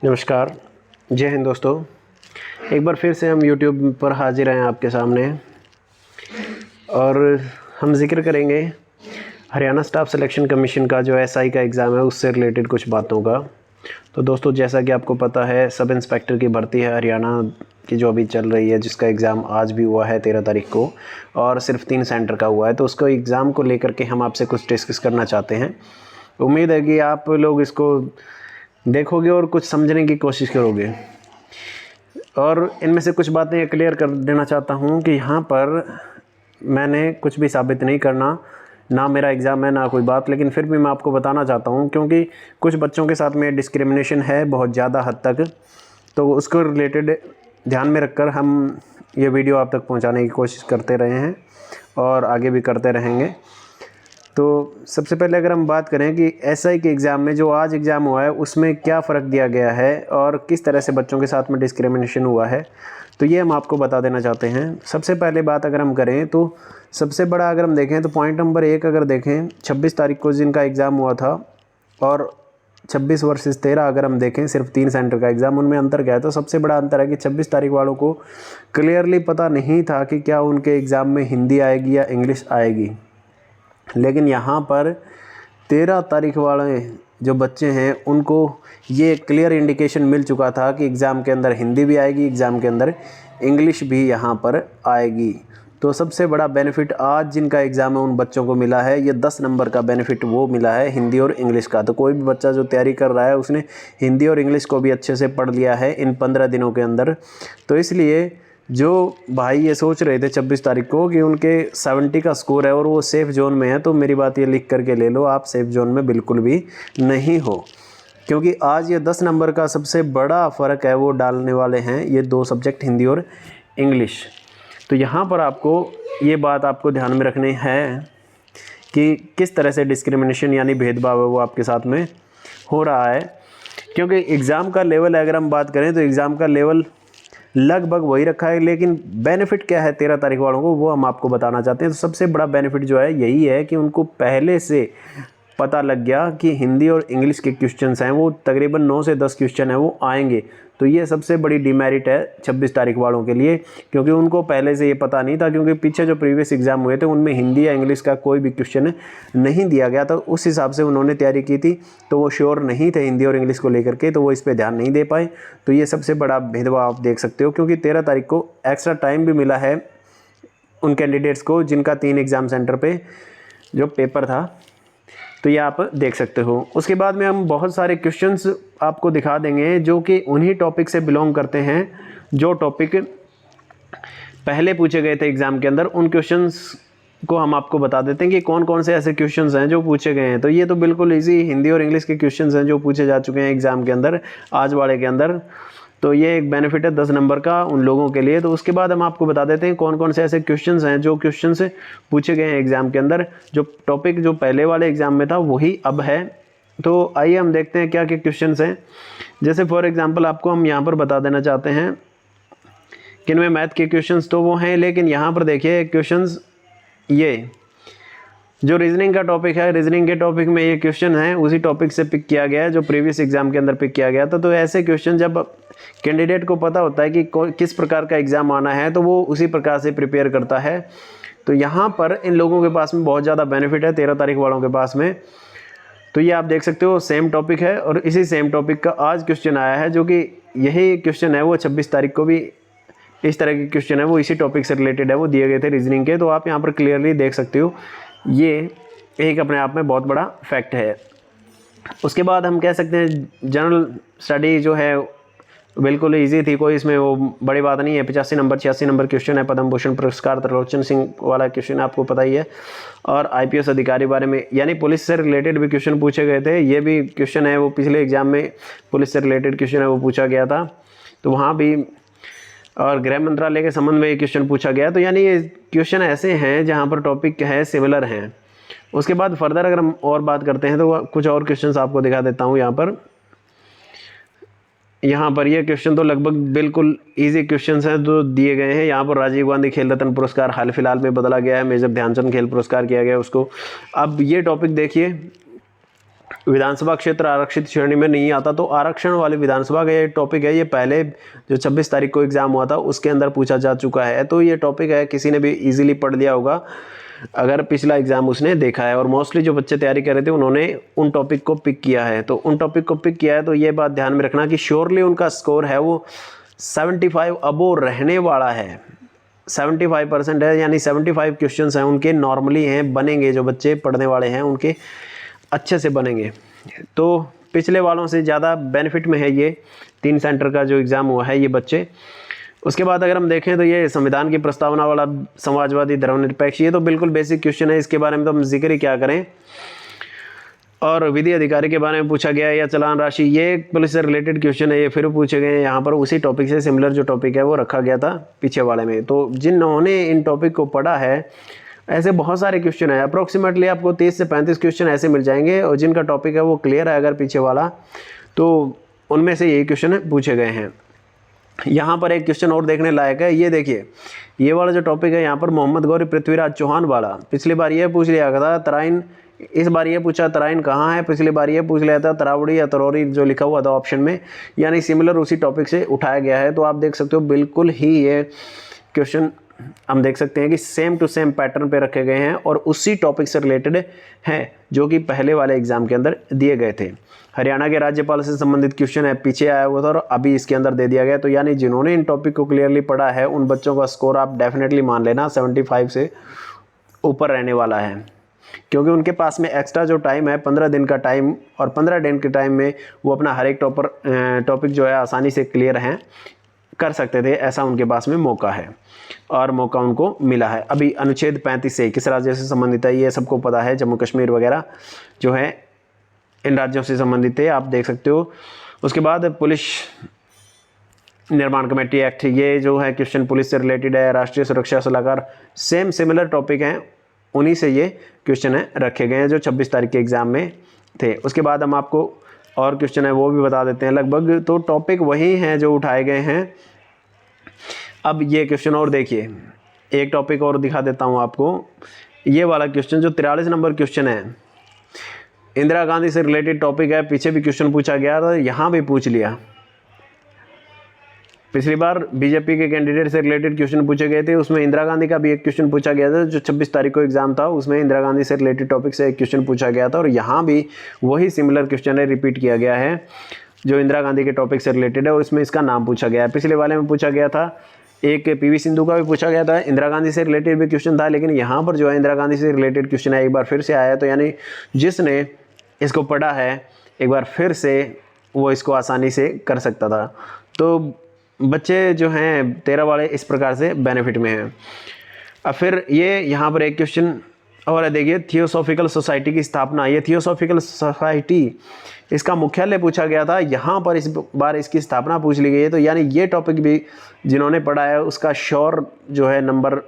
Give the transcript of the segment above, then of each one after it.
नमस्कार, जय हिंद दोस्तों। एक बार फिर से हम YouTube पर हाजिर हैं आपके सामने और हम जिक्र करेंगे हरियाणा स्टाफ सिलेक्शन कमीशन का जो एसआई का एग्ज़ाम है उससे रिलेटेड कुछ बातों का। तो दोस्तों, जैसा कि आपको पता है, सब इंस्पेक्टर की भर्ती है हरियाणा की जो अभी चल रही है, जिसका एग्ज़ाम आज भी हुआ है 13 तारीख को और सिर्फ 3 सेंटर का हुआ है। तो उसको एग्ज़ाम को लेकर के हम आपसे कुछ डिस्कस करना चाहते हैं। उम्मीद है कि आप लोग इसको देखोगे और कुछ समझने की कोशिश करोगे। और इनमें से कुछ बातें क्लियर कर देना चाहता हूँ कि यहाँ पर मैंने कुछ भी साबित नहीं करना, ना मेरा एग्ज़ाम है ना कोई बात, लेकिन फिर भी मैं आपको बताना चाहता हूँ क्योंकि कुछ बच्चों के साथ में डिस्क्रिमिनेशन है बहुत ज़्यादा हद तक। तो उसको रिलेटेड ध्यान में रखकर हम ये वीडियो आप तक पहुँचाने की कोशिश करते रहे हैं और आगे भी करते रहेंगे। तो सबसे पहले अगर हम बात करें कि एसआई के एग्ज़ाम में जो आज एग्ज़ाम हुआ है उसमें क्या फ़र्क दिया गया है और किस तरह से बच्चों के साथ में डिस्क्रिमिनेशन हुआ है, तो ये हम आपको बता देना चाहते हैं। सबसे पहले बात अगर हम करें तो सबसे बड़ा अगर हम देखें तो पॉइंट नंबर 1 अगर देखें 26 तारीख को जिनका एग्ज़ाम हुआ था और 26 वर्सेस 13 अगर हम देखें सिर्फ 3 सेंटर का एग्ज़ाम, उनमें अंतर क्या है? तो सबसे बड़ा अंतर है कि 26 तारीख वालों को क्लियरली पता नहीं था कि क्या उनके एग्ज़ाम में हिंदी आएगी या इंग्लिश आएगी, लेकिन यहाँ पर 13 तारीख वाले जो बच्चे हैं उनको ये क्लियर इंडिकेशन मिल चुका था कि एग्ज़ाम के अंदर हिंदी भी आएगी, एग्ज़ाम के अंदर इंग्लिश भी यहाँ पर आएगी। तो सबसे बड़ा बेनिफिट आज जिनका एग्ज़ाम है उन बच्चों को मिला है, ये 10 नंबर का बेनिफिट वो मिला है हिंदी और इंग्लिश का। तो कोई भी बच्चा जो तैयारी कर रहा है उसने हिंदी और इंग्लिश को भी अच्छे से पढ़ लिया है इन 15 दिनों के अंदर। तो इसलिए जो भाई ये सोच रहे थे 26 तारीख को कि उनके 70 का स्कोर है और वो सेफ़ जोन में है, तो मेरी बात ये लिख करके ले लो, आप सेफ़ जोन में बिल्कुल भी नहीं हो, क्योंकि आज ये 10 नंबर का सबसे बड़ा फ़र्क है वो डालने वाले हैं ये 2 सब्जेक्ट हिंदी और इंग्लिश। तो यहाँ पर आपको ये बात आपको ध्यान में रखनी है कि किस तरह से डिस्क्रिमिनेशन यानी भेदभाव है वो आपके साथ में हो रहा है। क्योंकि एग्ज़ाम का लेवल अगर हम बात करें तो एग्ज़ाम का लेवल लगभग वही रखा है, लेकिन बेनिफिट क्या है 13 तारीख वालों को वो हम आपको बताना चाहते हैं। तो सबसे बड़ा बेनिफिट जो है यही है कि उनको पहले से पता लग गया कि हिंदी और इंग्लिश के क्वेश्चंस हैं वो तकरीबन 9 से 10 क्वेश्चन हैं वो आएंगे। तो ये सबसे बड़ी डिमेरिट है 26 तारीख वालों के लिए, क्योंकि उनको पहले से ये पता नहीं था, क्योंकि पीछे जो प्रीवियस एग्ज़ाम हुए थे उनमें हिंदी या इंग्लिश का कोई भी क्वेश्चन नहीं दिया गया था। उस हिसाब से उन्होंने तैयारी की थी, तो वो श्योर नहीं थे हिंदी और इंग्लिश को लेकर के, तो वो इस पर ध्यान नहीं दे पाए। तो ये सबसे बड़ा भेदभाव आप देख सकते हो, क्योंकि 13 तारीख को एक्स्ट्रा टाइम भी मिला है उन कैंडिडेट्स को जिनका 3 एग्ज़ाम सेंटर पर जो पेपर था। तो ये आप देख सकते हो। उसके बाद में हम बहुत सारे क्वेश्चंस आपको दिखा देंगे जो कि उन्हीं टॉपिक से बिलोंग करते हैं जो टॉपिक पहले पूछे गए थे एग्ज़ाम के अंदर। उन क्वेश्चंस को हम आपको बता देते हैं कि कौन कौन से ऐसे क्वेश्चंस हैं जो पूछे गए हैं। तो ये तो बिल्कुल इजी हिंदी और इंग्लिश के क्वेश्चंस हैं जो पूछे जा चुके हैं एग्ज़ाम के अंदर आज वाले के अंदर। तो ये एक बेनिफिट है 10 नंबर का उन लोगों के लिए। तो उसके बाद हम आपको बता देते हैं कौन कौन से ऐसे क्वेश्चंस हैं जो क्वेश्चंस पूछे गए हैं एग्ज़ाम के अंदर। जो टॉपिक जो पहले वाले एग्ज़ाम में था वही अब है। तो आइए हम देखते हैं क्या क्या क्वेश्चंस हैं। जैसे फॉर एग्ज़ाम्पल आपको हम यहाँ पर बता देना चाहते हैं कि इनमें मैथ के क्वेश्चंस तो वो हैं, लेकिन यहाँ पर देखिए क्वेश्चंस ये जो रीजनिंग का टॉपिक है, रीजनिंग के टॉपिक में ये क्वेश्चन है उसी टॉपिक से पिक किया गया है जो प्रीवियस एग्ज़ाम के अंदर पिक किया गया था। तो ऐसे क्वेश्चन जब कैंडिडेट को पता होता है कि किस प्रकार का एग्ज़ाम आना है तो वो उसी प्रकार से प्रिपेयर करता है। तो यहाँ पर इन लोगों के पास में बहुत ज़्यादा बेनिफिट है 13 तारीख वालों के पास में। तो ये आप देख सकते हो सेम टॉपिक है और इसी सेम टॉपिक का आज क्वेश्चन आया है, जो कि यही क्वेश्चन है वो 26 तारीख को भी इस तरह के क्वेश्चन है वो इसी टॉपिक से रिलेटेड है, वो दिए गए थे रीजनिंग के। तो आप यहाँ पर क्लियरली देख सकते हो, ये एक अपने आप में बहुत बड़ा फैक्ट है। उसके बाद हम कह सकते हैं जनरल स्टडी जो है बिल्कुल इजी थी, कोई इसमें वो बड़ी बात नहीं है। 85 नंबर 86 नंबर क्वेश्चन है, पद्म भूषण पुरस्कार त्रिलोचन सिंह वाला क्वेश्चन आपको पता ही है। और आईपीएस अधिकारी बारे में यानी पुलिस से रिलेटेड भी क्वेश्चन पूछे गए थे। ये भी क्वेश्चन है वो पिछले एग्जाम में पुलिस से रिलेटेड क्वेश्चन है वो पूछा गया था, तो वहाँ भी। और गृह मंत्रालय के संबंध में ये क्वेश्चन पूछा गया। तो यानी ये क्वेश्चन ऐसे हैं जहाँ पर टॉपिक है सिमिलर हैं। उसके बाद फर्दर अगर हम और बात करते हैं तो कुछ और क्वेश्चंस आपको दिखा देता हूँ। यहाँ पर ये क्वेश्चन तो लगभग बिल्कुल इजी क्वेश्चंस हैं जो दिए गए हैं। यहाँ पर राजीव गांधी खेल रत्न पुरस्कार हाल फिलहाल में बदला गया है, मेजर ध्यानचंद खेल पुरस्कार किया गया है उसको। अब ये टॉपिक देखिए, विधानसभा क्षेत्र आरक्षित श्रेणी में नहीं आता, तो आरक्षण वाले विधानसभा का ये टॉपिक है, ये पहले जो 26 तारीख को एग्ज़ाम हुआ था उसके अंदर पूछा जा चुका है। तो ये टॉपिक है, किसी ने भी इजीली पढ़ लिया होगा अगर पिछला एग्ज़ाम उसने देखा है। और मोस्टली जो बच्चे तैयारी कर रहे थे उन्होंने उन टॉपिक को पिक किया है। तो उन टॉपिक को पिक किया है तो ये बात ध्यान में रखना कि श्योरली उनका स्कोर है वो 75 अबोव रहने वाला है। 75% है, यानी 75 क्वेश्चंस हैं उनके नॉर्मली हैं, बनेंगे। जो बच्चे पढ़ने वाले हैं उनके अच्छे से बनेंगे। तो पिछले वालों से ज़्यादा बेनिफिट में है ये 3 सेंटर का जो एग्ज़ाम हुआ है ये बच्चे। उसके बाद अगर हम देखें तो ये संविधान की प्रस्तावना वाला समाजवादी धर्मनिरपेक्ष, ये तो बिल्कुल बेसिक क्वेश्चन है, इसके बारे में तो हम जिक्र ही क्या करें। और विधि अधिकारी के बारे में पूछा गया है, या चालान राशि, ये पुलिस से रिलेटेड क्वेश्चन है, ये फिर पूछे गए हैं यहाँ पर। उसी टॉपिक से सिमिलर जो टॉपिक है वो रखा गया था पीछे वाले में। तो जिन्होंने इन टॉपिक को पढ़ा है, ऐसे बहुत सारे क्वेश्चन है, अप्रोक्सीमेटली आपको 30 से 35 क्वेश्चन ऐसे मिल जाएंगे, और जिनका टॉपिक है वो क्लियर है अगर पीछे वाला, तो उनमें से यही क्वेश्चन पूछे गए हैं। यहाँ पर एक क्वेश्चन और देखने लायक है, ये देखिए, ये वाला जो टॉपिक है यहाँ पर मोहम्मद गौरी पृथ्वीराज चौहान वाला, पिछली बार ये पूछ लिया था तराइन, इस बार ये पूछा तराइन कहाँ है, पिछली बार ये पूछ लिया था तरावड़ी या तरौरी जो लिखा हुआ था ऑप्शन में, यानी सिमिलर उसी टॉपिक से उठाया गया है। तो आप देख सकते हो बिल्कुल ही ये क्वेश्चन हम देख सकते हैं कि सेम टू सेम पैटर्न पे रखे गए हैं और उसी टॉपिक से रिलेटेड हैं जो कि पहले वाले एग्जाम के अंदर दिए गए थे। हरियाणा के राज्यपाल से संबंधित क्वेश्चन है, पीछे आया हुआ था और अभी इसके अंदर दे दिया गया। तो यानी जिन्होंने इन टॉपिक को क्लियरली पढ़ा है उन बच्चों का स्कोर आप डेफिनेटली मान लेना 75 से ऊपर रहने वाला है, क्योंकि उनके पास में एक्स्ट्रा जो टाइम है 15 दिन का टाइम, और 15 दिन के टाइम में वो अपना हर एक टॉपिक जो है आसानी से क्लियर कर सकते थे, ऐसा उनके पास में मौका है और मौका उनको मिला है। अभी अनुच्छेद 35 से किस राज्य से संबंधित है ये सबको पता है, जम्मू कश्मीर वगैरह जो है इन राज्यों से संबंधित है, आप देख सकते हो। उसके बाद पुलिस निर्माण कमेटी एक्ट, ये जो है क्वेश्चन पुलिस से रिलेटेड है। राष्ट्रीय सुरक्षा सलाहकार, सेम सिमिलर टॉपिक हैं, उन्हीं से ये क्वेश्चन है रखे गए हैं जो 26 तारीख के एग्ज़ाम में थे। उसके बाद हम आपको और क्वेश्चन है वो भी बता देते हैं लगभग, तो टॉपिक वही हैं जो उठाए गए हैं। अब ये क्वेश्चन और देखिए, एक टॉपिक और दिखा देता हूँ आपको, ये वाला क्वेश्चन जो 43 नंबर क्वेश्चन है, इंदिरा गांधी से रिलेटेड टॉपिक है, पीछे भी क्वेश्चन पूछा गया था, यहाँ भी पूछ लिया। पिछली बार बीजेपी के कैंडिडेट से रिलेटेड क्वेश्चन पूछे गए थे, उसमें इंदिरा गांधी का भी एक क्वेश्चन पूछा गया था। जो 26 तारीख को एग्जाम था उसमें इंदिरा गांधी से रिलेटेड टॉपिक से एक क्वेश्चन पूछा गया था, और यहाँ भी वही सिमिलर क्वेश्चन है रिपीट किया गया है जो इंदिरा गांधी के टॉपिक से रिलेटेड है, और इसमें इसका नाम पूछा गया है। पिछले वाले में पूछा गया था, एक पीवी सिंधु का भी पूछा गया था, इंदिरा गांधी से रिलेटेड भी क्वेश्चन था, लेकिन यहाँ पर जो है इंदिरा गांधी से रिलेटेड क्वेश्चन है, एक बार फिर से आया है। तो यानी जिसने इसको पढ़ा है एक बार फिर से वो इसको आसानी से कर सकता था। तो बच्चे जो हैं 13 वाले इस प्रकार से बेनिफिट में हैं। अब फिर ये यहाँ पर एक क्वेश्चन और है, देखिए, थियोसॉफिकल सोसाइटी की स्थापना, ये थियोसॉफिकल सोसाइटी इसका मुख्यालय पूछा गया था, यहाँ पर इस बार इसकी स्थापना पूछ ली गई है। तो यानी ये टॉपिक भी जिन्होंने पढ़ा है उसका श्योर जो है नंबर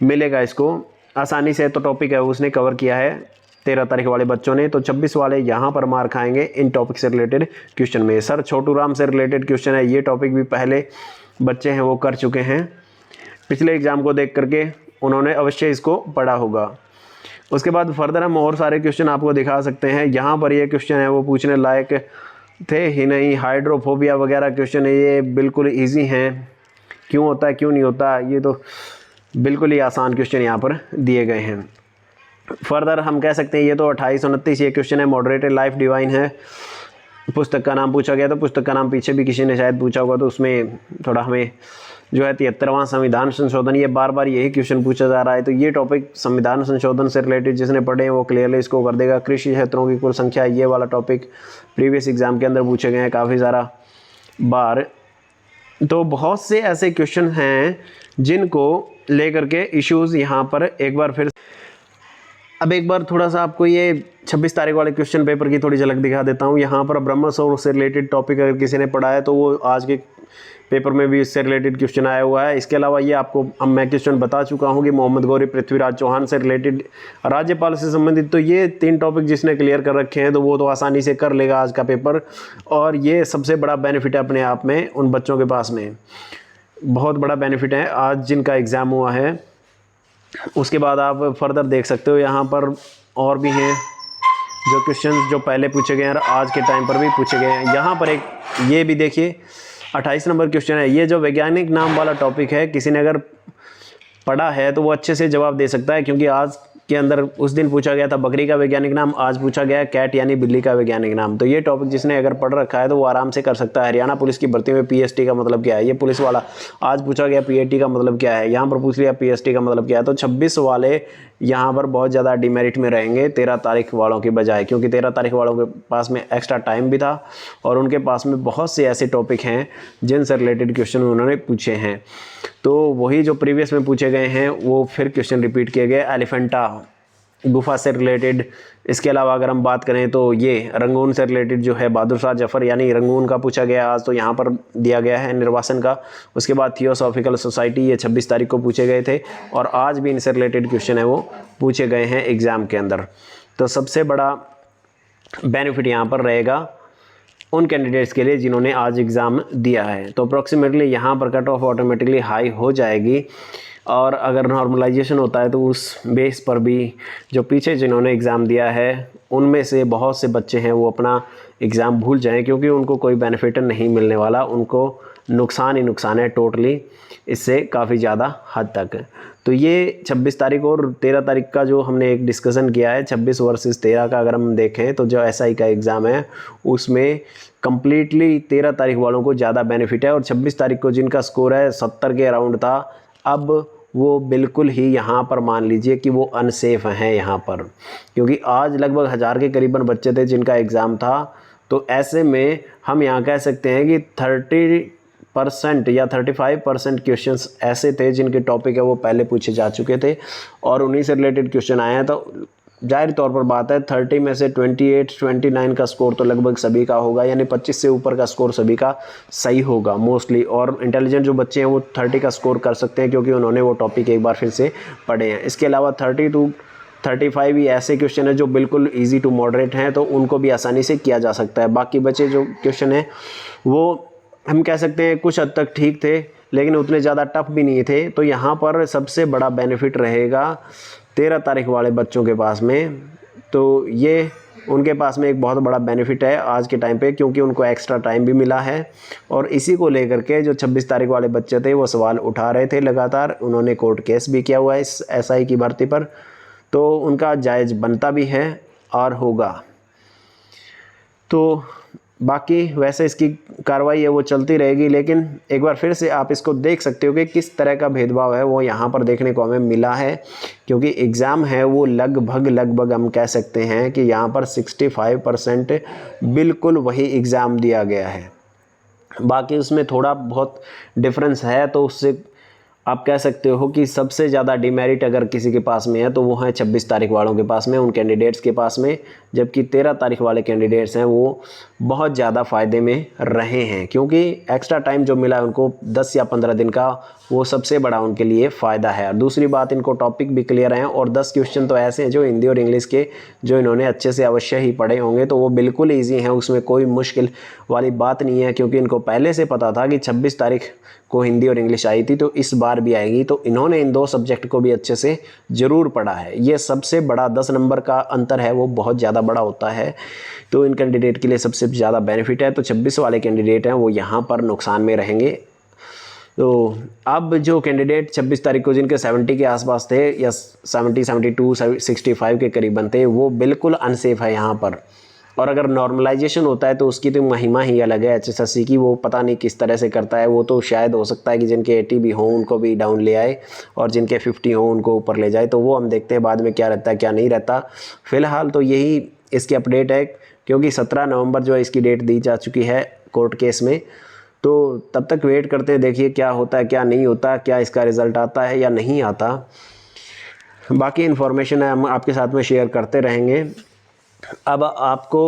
मिलेगा इसको आसानी से। तो टॉपिक है उसने कवर किया है 13 तारीख वाले बच्चों ने, तो 26 वाले यहाँ पर मार खाएंगे इन टॉपिक से रिलेटेड क्वेश्चन में। सर छोटू राम से रिलेटेड क्वेश्चन है, ये टॉपिक भी पहले बच्चे हैं वो कर चुके हैं, पिछले एग्जाम को देख करके उन्होंने अवश्य इसको पढ़ा होगा। उसके बाद फर्दर हम और सारे क्वेश्चन आपको दिखा सकते हैं। यहाँ पर ये क्वेश्चन है वो पूछने लायक थे ही नहीं, हाइड्रोफोबिया वगैरह क्वेश्चन है, ये बिल्कुल ईजी हैं, क्यों होता है क्यों नहीं होता, ये तो बिल्कुल ही आसान क्वेश्चन यहाँ पर दिए गए हैं। फर्दर हम कह सकते हैं ये तो 2829 ये क्वेश्चन है, मॉडरेटेड लाइफ डिवाइन है, पुस्तक का नाम पूछा गया, तो पुस्तक का नाम पीछे भी किसी ने शायद पूछा होगा, तो उसमें थोड़ा हमें जो है 73वां संविधान संशोधन, ये बार बार यही क्वेश्चन पूछा जा रहा है। तो ये टॉपिक संविधान संशोधन से रिलेटेड जिसने पढ़े हैं वो क्लियरली इसको कर देगा। कृषि क्षेत्रों की कुल संख्या, ये वाला टॉपिक प्रीवियस एग्जाम के अंदर पूछे गए हैं काफ़ी ज़्यादा बार। तो बहुत से ऐसे क्वेश्चन हैं जिनको लेकर के इश्यूज़ यहाँ पर एक बार फिर, अब एक बार थोड़ा सा आपको ये 26 तारीख वाले क्वेश्चन पेपर की थोड़ी झलक दिखा देता हूँ। यहाँ पर ब्रह्म सौर से रिलेटेड टॉपिक अगर किसी ने पढ़ा है तो वो आज के पेपर में भी इससे रिलेटेड क्वेश्चन आया हुआ है। इसके अलावा ये आपको अब मैं क्वेश्चन बता चुका हूँ कि मोहम्मद गौरी पृथ्वीराज चौहान से रिलेटेड राज्यपाल से संबंधित, तो ये 3 टॉपिक जिसने क्लियर कर रखे हैं तो वो तो आसानी से कर लेगा आज का पेपर, और ये सबसे बड़ा बेनिफिट है अपने आप में उन बच्चों के पास में, बहुत बड़ा बेनिफिट है आज जिनका एग्ज़ाम हुआ है। उसके बाद आप फर्दर देख सकते हो यहाँ पर और भी हैं, जो क्वेश्चन जो पहले पूछे गए हैं और आज के टाइम पर भी पूछे गए हैं। यहाँ पर एक ये भी देखिए 28 नंबर क्वेश्चन है। ये जो वैज्ञानिक नाम वाला टॉपिक है, किसी ने अगर पढ़ा है तो वो अच्छे से जवाब दे सकता है, क्योंकि आज के अंदर उस दिन पूछा गया था बकरी का वैज्ञानिक नाम, आज पूछा गया कैट यानी बिल्ली का वैज्ञानिक नाम। तो ये टॉपिक जिसने अगर पढ़ रखा है तो वो आराम से कर सकता है। हरियाणा पुलिस की भर्ती में पीएसटी का मतलब क्या है, ये पुलिस वाला आज पूछा गया पीएटी का मतलब क्या है, यहाँ पर पूछ लिया पीएसटी का मतलब क्या है। तो 26 वाले यहाँ पर बहुत ज़्यादा डिमेरिट में रहेंगे 13 तारीख वालों की बजाय, क्योंकि 13 तारीख वालों के पास में एक्स्ट्रा टाइम भी था और उनके पास में बहुत से ऐसे टॉपिक हैं जिनसे रिलेटेड क्वेश्चन उन्होंने पूछे हैं। तो वही जो प्रीवियस में पूछे गए हैं वो फिर क्वेश्चन रिपीट किए गए एलिफेंटा गुफा से रिलेटेड। इसके अलावा अगर हम बात करें तो ये रंगून से रिलेटेड जो है बहादुर शाह जफर यानी रंगून का पूछा गया आज, तो यहाँ पर दिया गया है निर्वासन का। उसके बाद थियोसॉफिकल सोसाइटी, ये 26 तारीख को पूछे गए थे और आज भी इनसे रिलेटेड क्वेश्चन है वो पूछे गए हैं एग्ज़ाम के अंदर। तो सबसे बड़ा बेनिफिट यहाँ पर रहेगा उन कैंडिडेट्स के लिए जिन्होंने आज एग्ज़ाम दिया है। तो अप्रॉक्सीमेटली यहाँ पर कट ऑफ ऑटोमेटिकली हाई हो जाएगी और अगर नॉर्मलाइजेशन होता है तो उस बेस पर भी जो पीछे जिन्होंने एग्ज़ाम दिया है उनमें से बहुत से बच्चे हैं वो अपना एग्ज़ाम भूल जाएं, क्योंकि उनको कोई बेनिफिट नहीं मिलने वाला, उनको नुकसान ही नुकसान है टोटली इससे काफ़ी ज़्यादा हद तक। तो ये 26 तारीख और 13 तारीख का जो हमने एक डिस्कशन किया है 26 वर्सेस 13 का अगर हम देखें तो जो एसआई का एग्ज़ाम है उसमें कम्प्लीटली 13 तारीख वालों को ज़्यादा बेनिफिट है। और 26 तारीख को जिनका स्कोर है 70 के अराउंड था, अब वो बिल्कुल ही यहाँ पर मान लीजिए कि वो अनसेफ हैं यहाँ पर, क्योंकि आज लगभग 1000 के करीबन बच्चे थे जिनका एग्ज़ाम था। तो ऐसे में हम यहाँ कह सकते हैं कि 30% या 35% क्वेश्चंस ऐसे थे जिनके टॉपिक है वो पहले पूछे जा चुके थे और उन्हीं से रिलेटेड क्वेश्चन आए हैं। तो जाहिर तौर पर बात है 30 में से 28-29 का स्कोर तो लगभग सभी का होगा, यानी 25 से ऊपर का स्कोर सभी का सही होगा मोस्टली। और इंटेलिजेंट जो बच्चे हैं वो 30 का स्कोर कर सकते हैं क्योंकि उन्होंने वो टॉपिक एक बार फिर से पढ़े हैं। इसके अलावा 30 to 35 ही ऐसे क्वेश्चन है जो बिल्कुल ईजी टू मॉडरेट हैं, तो उनको भी आसानी से किया जा सकता है। बाकी बचे जो क्वेश्चन हैं वो हम कह सकते हैं कुछ हद तक ठीक थे लेकिन उतने ज़्यादा टफ भी नहीं थे। तो यहाँ पर सबसे बड़ा बेनिफिट रहेगा 13 तारीख वाले बच्चों के पास में। तो ये उनके पास में एक बहुत बड़ा बेनिफिट है आज के टाइम पे, क्योंकि उनको एक्स्ट्रा टाइम भी मिला है। और इसी को लेकर के जो 26 तारीख वाले बच्चे थे वो सवाल उठा रहे थे लगातार, उन्होंने कोर्ट केस भी किया हुआ है इस एसआई की भर्ती पर, तो उनका जायज़ बनता भी है और होगा। तो बाकी वैसे इसकी कार्रवाई है वो चलती रहेगी, लेकिन एक बार फिर से आप इसको देख सकते हो कि किस तरह का भेदभाव है वो यहाँ पर देखने को हमें मिला है। क्योंकि एग्ज़ाम है वो लगभग हम कह सकते हैं कि यहाँ पर 65% बिल्कुल वही एग्ज़ाम दिया गया है। बाकी उसमें थोड़ा बहुत डिफरेंस है, तो उससे आप कह सकते हो कि सबसे ज़्यादा डिमेरिट अगर किसी के पास में है तो वो है 26 तारीख वालों के पास में, उन कैंडिडेट्स के पास में, जबकि 13 तारीख वाले कैंडिडेट्स हैं वो बहुत ज़्यादा फ़ायदे में रहे हैं, क्योंकि एक्स्ट्रा टाइम जो मिला है उनको 10 या 15 दिन का, वो सबसे बड़ा उनके लिए फ़ायदा है। और दूसरी बात, इनको टॉपिक भी क्लियर हैं और 10 क्वेश्चन तो ऐसे हैं जो हिंदी और इंग्लिश के जो इन्होंने अच्छे से अवश्य ही पढ़े होंगे, तो वो बिल्कुल ईजी हैं, उसमें कोई मुश्किल वाली बात नहीं है। क्योंकि इनको पहले से पता था कि 26 तारीख को हिंदी और इंग्लिश आई थी तो इस बार भी आएगी, तो इन्होंने इन दो सब्जेक्ट को भी अच्छे से ज़रूर पढ़ा है। ये सबसे बड़ा 10 नंबर का अंतर है वो बहुत ज़्यादा बड़ा होता है, तो इन कैंडिडेट के लिए सबसे ज़्यादा बेनिफिट है। तो 26 वाले कैंडिडेट हैं वो यहाँ पर नुकसान में रहेंगे। तो अब जो कैंडिडेट 26 तारीख को जिनके 70 के आसपास थे या 70, 72, 65 के करीबन थे, वो बिल्कुल अनसेफ है यहाँ पर। और अगर नॉर्मलाइजेशन होता है तो उसकी तो महिमा ही अलग है एचएसएससी की, वो पता नहीं किस तरह से करता है। वो तो शायद हो सकता है कि जिनके 80 भी हों उनको भी डाउन ले आए और जिनके 50 हों उनको ऊपर ले जाए, तो वो हम देखते हैं बाद में क्या रहता है क्या नहीं रहता। फ़िलहाल तो यही इसकी अपडेट है, क्योंकि 17 नवंबर जो है इसकी डेट दी जा चुकी है कोर्ट केस में। तो तब तक वेट करते हैं, देखिए क्या होता है क्या नहीं होता, क्या इसका रिज़ल्ट आता है या नहीं आता। बाकी इन्फॉर्मेशन है हम आपके साथ में शेयर करते रहेंगे। अब आपको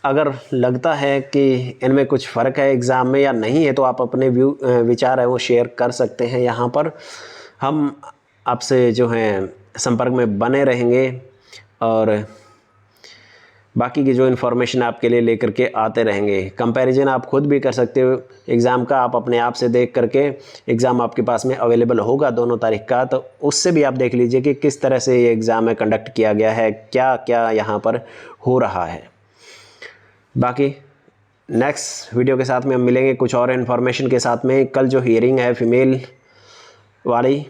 अगर लगता है कि इनमें कुछ फ़र्क है एग्ज़ाम में या नहीं है, तो आप अपने विचार है वो शेयर कर सकते हैं। यहाँ पर हम आपसे जो हैं संपर्क में बने रहेंगे और बाकी की जो इन्फॉर्मेशन आपके लिए लेकर के आते रहेंगे। कंपैरिजन आप खुद भी कर सकते हो एग्ज़ाम का, आप अपने आप से देख करके, एग्ज़ाम आपके पास में अवेलेबल होगा 2 तारीख का, तो उससे भी आप देख लीजिए कि किस तरह से ये एग्ज़ाम है कंडक्ट किया गया है, क्या क्या यहाँ पर हो रहा है। बाकी नेक्स्ट वीडियो के साथ में हम मिलेंगे कुछ और इन्फॉर्मेशन के साथ में। कल जो हियरिंग है फीमेल वाली,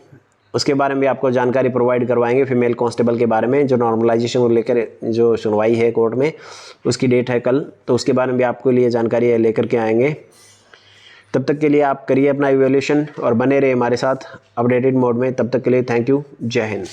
उसके बारे में भी आपको जानकारी प्रोवाइड करवाएंगे। फ़ीमेल कांस्टेबल के बारे में जो नॉर्मलाइजेशन को लेकर जो सुनवाई है कोर्ट में, उसकी डेट है कल, तो उसके बारे में भी आपको लिए जानकारी लेकर के आएंगे। तब तक के लिए आप करिए अपना इवैल्यूएशन और बने रहिए हमारे साथ अपडेटेड मोड में। तब तक के लिए थैंक यू, जय हिंद।